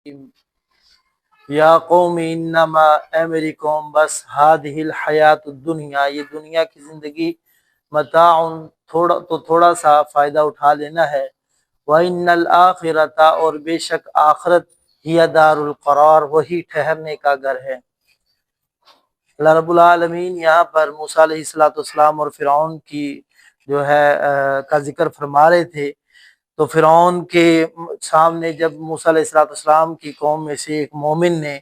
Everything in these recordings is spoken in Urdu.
یا قوم انما، اے میری قوم، بس ہادہ الحیات الدنیا، یہ دنیا کی زندگی، متاع، تھوڑا سا فائدہ اٹھا لینا ہے، وَإِنَّ الْآخِرَةَ، اور بے شک آخرت، ہی دار القرار، وہی ٹھہرنے کا گھر ہے۔ اللہ رب العالمین یہاں پر موسیٰ علیہ السلام اور فرعون کی جو ہے کا ذکر فرما رہے تھے۔ تو فرعون کے سامنے جب موسیٰ علیہ السلام کی قوم میں سے ایک مومن نے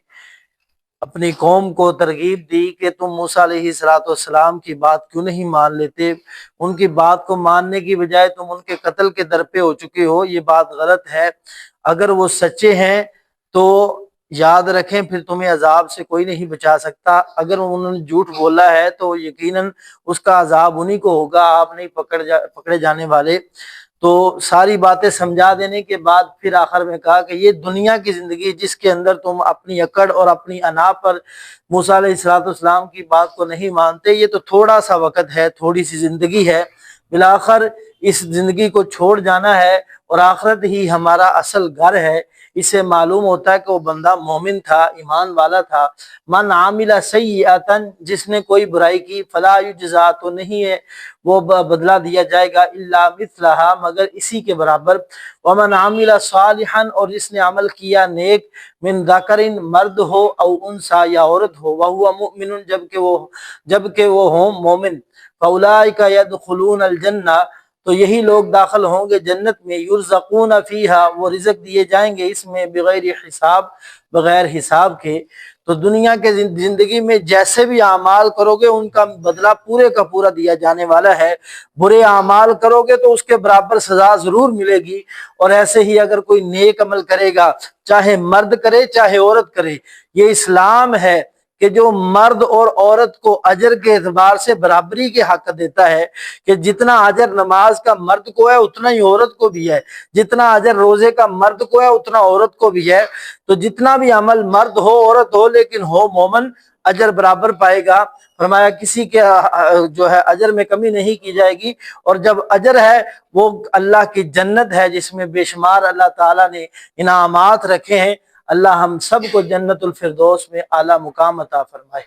اپنی قوم کو ترغیب دی کہ تم موسیٰ علیہ السلام کی بات کیوں نہیں مان لیتے، ان کی بات کو ماننے کی بجائے تم ان کے قتل کے در پہ ہو چکے ہو، یہ بات غلط ہے۔ اگر وہ سچے ہیں تو یاد رکھیں پھر تمہیں عذاب سے کوئی نہیں بچا سکتا، اگر انہوں نے جھوٹ بولا ہے تو یقیناً اس کا عذاب انہی کو ہوگا، آپ نہیں پکڑے جانے والے۔ تو ساری باتیں سمجھا دینے کے بعد پھر آخر میں کہا کہ یہ دنیا کی زندگی جس کے اندر تم اپنی اکڑ اور اپنی انا پر موسیٰ علیہ السلام کی بات کو نہیں مانتے، یہ تو تھوڑا سا وقت ہے، تھوڑی سی زندگی ہے، بالآخر اس زندگی کو چھوڑ جانا ہے اور آخرت ہی ہمارا اصل گھر ہے۔ اس سے معلوم ہوتا ہے کہ وہ بندہ مومن تھا، ایمان والا تھا۔ من عامل سیئۃ، جس نے کوئی برائی کی، فلا یجزا، تو نہیں ہے وہ بدلہ دیا جائے گا، الا مثلھا، مگر اسی کے برابر، ومن عامل صالحا، اور جس نے عمل کیا نیک، من ذکر، مرد ہو، او انثی، یا عورت ہو، وہو مؤمن، جبکہ وہ ہوں مومن، فاولئک یدخلون الجنہ، تو یہی لوگ داخل ہوں گے جنت میں، یرزقون فیہا، وہ رزق دیے جائیں گے اس میں، بغیر حساب، بغیر حساب کے۔ تو دنیا کے زندگی میں جیسے بھی اعمال کرو گے ان کا بدلہ پورے کا پورا دیا جانے والا ہے، برے اعمال کرو گے تو اس کے برابر سزا ضرور ملے گی، اور ایسے ہی اگر کوئی نیک عمل کرے گا، چاہے مرد کرے چاہے عورت کرے، یہ اسلام ہے کہ جو مرد اور عورت کو اجر کے اعتبار سے برابری کے حق دیتا ہے، کہ جتنا اجر نماز کا مرد کو ہے اتنا ہی عورت کو بھی ہے، جتنا اجر روزے کا مرد کو ہے اتنا عورت کو بھی ہے۔ تو جتنا بھی عمل مرد ہو عورت ہو لیکن ہو مومن، اجر برابر پائے گا۔ فرمایا کسی کے جو ہے اجر میں کمی نہیں کی جائے گی، اور جب اجر ہے وہ اللہ کی جنت ہے جس میں بے شمار اللہ تعالیٰ نے انعامات رکھے ہیں۔ اللہ ہم سب کو جنت الفردوس میں اعلیٰ مقام عطا فرمائے۔